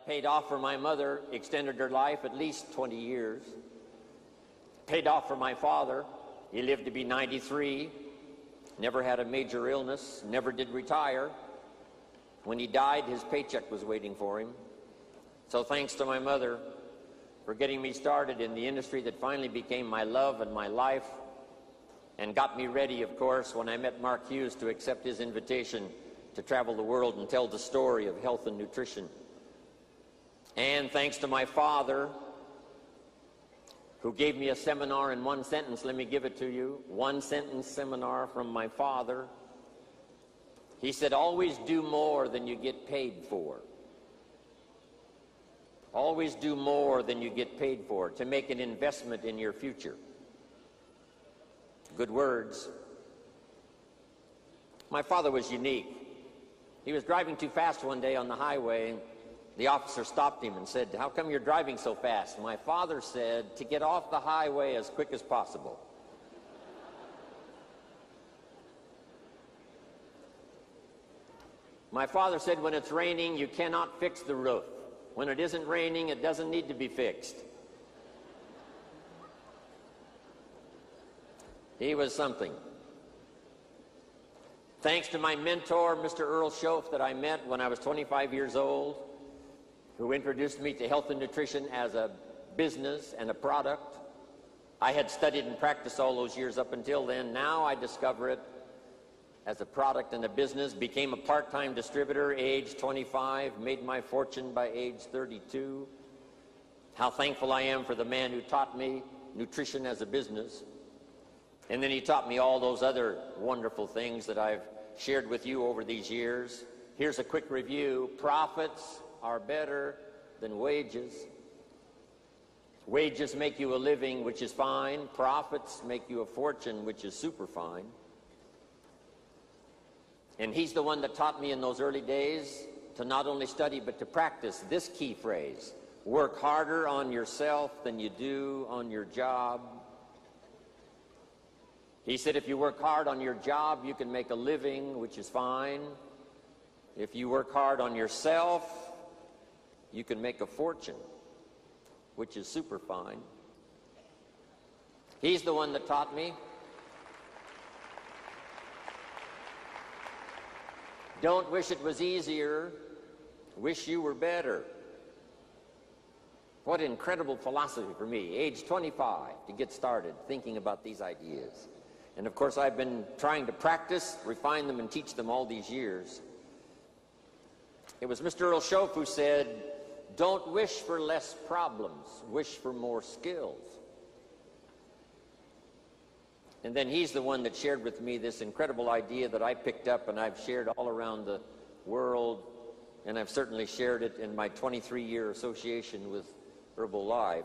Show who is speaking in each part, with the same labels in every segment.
Speaker 1: paid off for my mother, extended her life at least 20 years. Paid off for my father. He lived to be 93, never had a major illness, never did retire. When he died, his paycheck was waiting for him. So thanks to my mother for getting me started in the industry that finally became my love and my life, and got me ready, of course, when I met Mark Hughes to accept his invitation to travel the world and tell the story of health and nutrition. And thanks to my father, who gave me a seminar in one sentence. Let me give it to you. One sentence seminar from my father. He said, always do more than you get paid for. Always do more than you get paid for, to make an investment in your future. Good words. My father was unique. He was driving too fast one day on the highway. The officer stopped him and said, how come you're driving so fast? My father said, to get off the highway as quick as possible. My father said, when it's raining, you cannot fix the roof. When it isn't raining, it doesn't need to be fixed. He was something. Thanks to my mentor, Mr. Earl Schoaf, that I met when I was 25 years old, who introduced me to health and nutrition as a business and a product. I had studied and practiced all those years up until then. Now I discover it as a product and a business. Became a part-time distributor, age 25, made my fortune by age 32. How thankful I am for the man who taught me nutrition as a business. And then he taught me all those other wonderful things that I've shared with you over these years. Here's a quick review. Profits are better than wages. Wages make you a living, which is fine. Profits make you a fortune, which is super fine. And he's the one that taught me in those early days to not only study but to practice this key phrase: work harder on yourself than you do on your job. He said if you work hard on your job, you can make a living, which is fine. If you work hard on yourself, you can make a fortune, which is super fine. He's the one that taught me. Don't wish it was easier, wish you were better. What incredible philosophy for me, age 25, to get started thinking about these ideas. And of course, I've been trying to practice, refine them, and teach them all these years. It was Mr. Earl Schoaf who said, don't wish for less problems, wish for more skills. And then he's the one that shared with me this incredible idea that I picked up and I've shared all around the world, and I've certainly shared it in my 23-year association with Herbalife.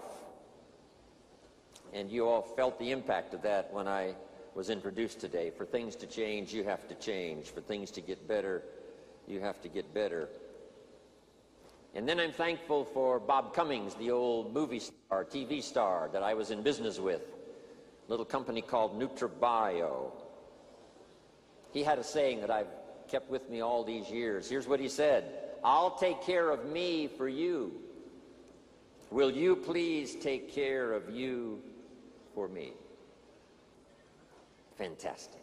Speaker 1: And you all felt the impact of that when I was introduced today. For things to change, you have to change. For things to get better, you have to get better. And then I'm thankful for Bob Cummings, the old movie star, TV star that I was in business with, a little company called NutriBio. He had a saying that I've kept with me all these years. Here's what he said: I'll take care of me for you. Will you please take care of you for me? Fantastic.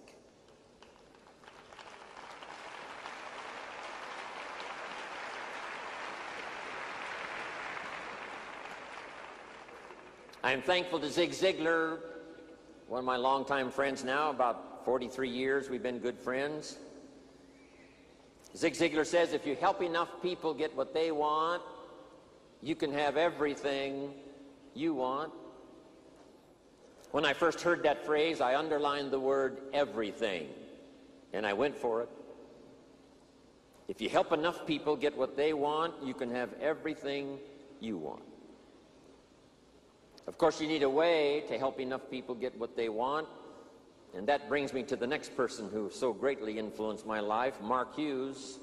Speaker 1: I'm thankful to Zig Ziglar, one of my longtime friends now, about 43 years we've been good friends. Zig Ziglar says, if you help enough people get what they want, you can have everything you want. When I first heard that phrase, I underlined the word everything, and I went for it. If you help enough people get what they want, you can have everything you want. Of course, you need a way to help enough people get what they want, and that brings me to the next person who so greatly influenced my life, Mark Hughes,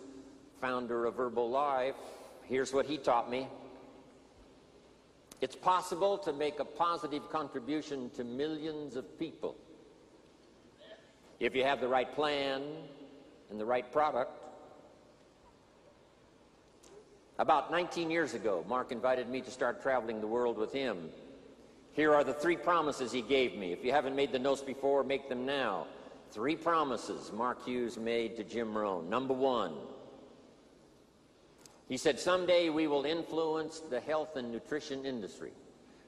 Speaker 1: founder of Herbalife. Here's what he taught me. It's possible to make a positive contribution to millions of people if you have the right plan and the right product. About 19 years ago, Mark invited me to start traveling the world with him. Here are the 3 promises he gave me. If you haven't made the notes before, make them now. 3 promises Mark Hughes made to Jim Rhom. Number 1, he said, someday we will influence the health and nutrition industry.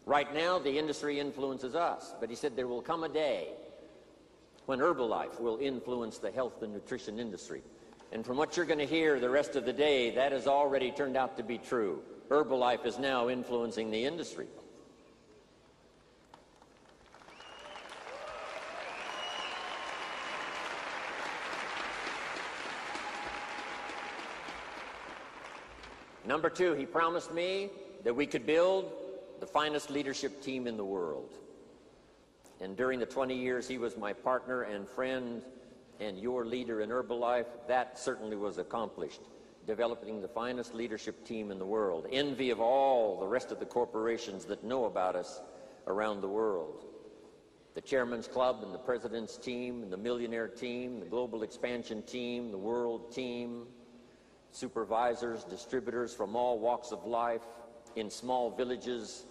Speaker 1: Right now, the industry influences us, but he said there will come a day when Herbalife will influence the health and nutrition industry. And from what you're going to hear the rest of the day, that has already turned out to be true. Herbalife is now influencing the industry. Number 2, he promised me that we could build the finest leadership team in the world. And during the 20 years he was my partner and friend and your leader in Herbalife, that certainly was accomplished, developing the finest leadership team in the world, envy of all the rest of the corporations that know about us around the world. The Chairman's Club and the President's team and the Millionaire team, the Global Expansion team, the World team, supervisors, distributors from all walks of life, in small villages,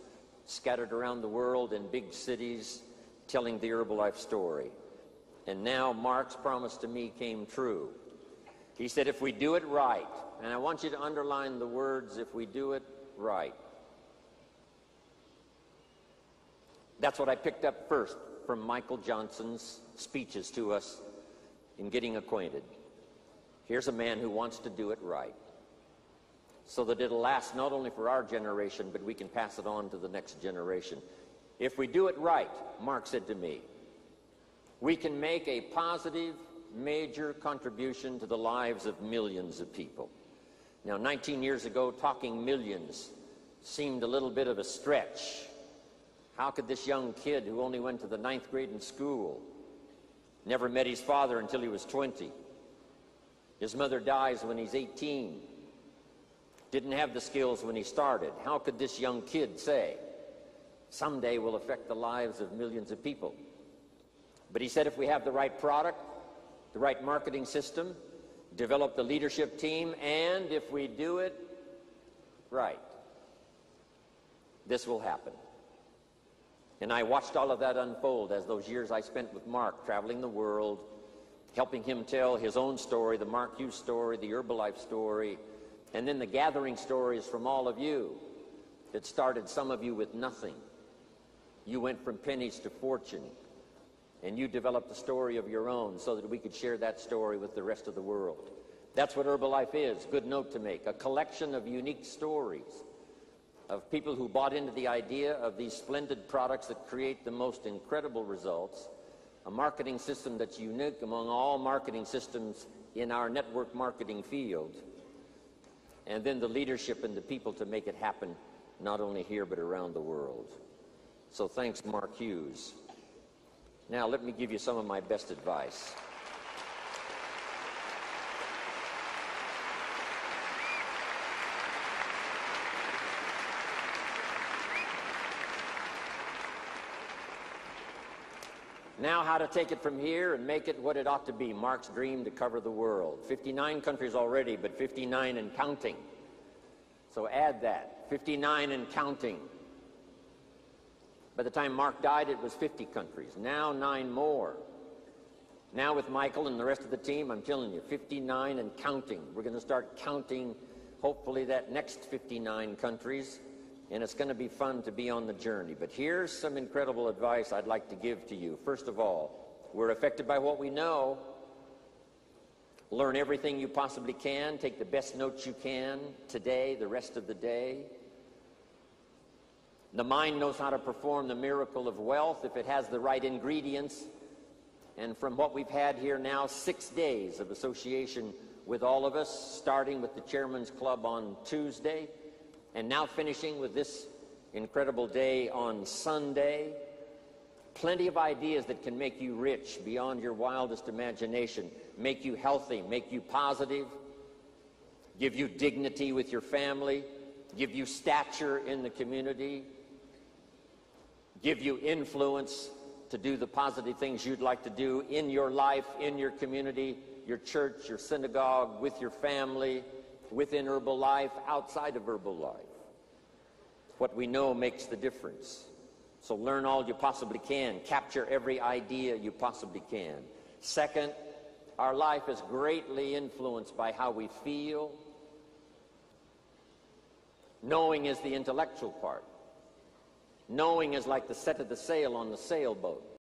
Speaker 1: scattered around the world, in big cities, telling the Herbalife story. And now Mark's promise to me came true. He said, if we do it right, and I want you to underline the words, if we do it right. That's what I picked up first from Michael Johnson's speeches to us in getting acquainted. Here's a man who wants to do it right, so that it'll last not only for our generation, but we can pass it on to the next generation. If we do it right, Mark said to me, we can make a positive, major contribution to the lives of millions of people. Now, 19 years ago, talking millions seemed a little bit of a stretch. How could this young kid who only went to the 9th grade in school, never met his father until he was 20, his mother dies when he's 18, didn't have the skills when he started, how could this young kid say, someday we'll affect the lives of millions of people? But he said if we have the right product, the right marketing system, develop the leadership team, and if we do it right, this will happen. And I watched all of that unfold as those years I spent with Mark, traveling the world, helping him tell his own story, the Mark Hughes story, the Herbalife story, and then the gathering stories from all of you that started some of you with nothing. You went from pennies to fortune, and you developed a story of your own so that we could share that story with the rest of the world. That's what Herbalife is, good note to make, a collection of unique stories of people who bought into the idea of these splendid products that create the most incredible results, a marketing system that's unique among all marketing systems in our network marketing field, and then the leadership and the people to make it happen, not only here but around the world. So thanks, Mark Hughes. Now let me give you some of my best advice. Now how to take it from here and make it what it ought to be, Mark's dream to cover the world. 59 countries already, but 59 and counting. So add that, 59 and counting. By the time Mark died, it was 50 countries. Now 9 more. Now with Michael and the rest of the team, I'm telling you, 59 and counting. We're going to start counting, hopefully, that next 59 countries. And it's going to be fun to be on the journey. But here's some incredible advice I'd like to give to you. First of all, we're affected by what we know. Learn everything you possibly can. Take the best notes you can today, the rest of the day. The mind knows how to perform the miracle of wealth if it has the right ingredients. And from what we've had here now, 6 days of association with all of us, starting with the Chairman's Club on Tuesday, and now finishing with this incredible day on Sunday. Plenty of ideas that can make you rich beyond your wildest imagination, make you healthy, make you positive, give you dignity with your family, give you stature in the community, give you influence to do the positive things you'd like to do in your life, in your community, your church, your synagogue, with your family, within Herbalife, outside of Herbalife. What we know makes the difference. So learn all you possibly can. Capture every idea you possibly can. Second, our life is greatly influenced by how we feel. Knowing is the intellectual part. Knowing is like the set of the sail on the sailboat.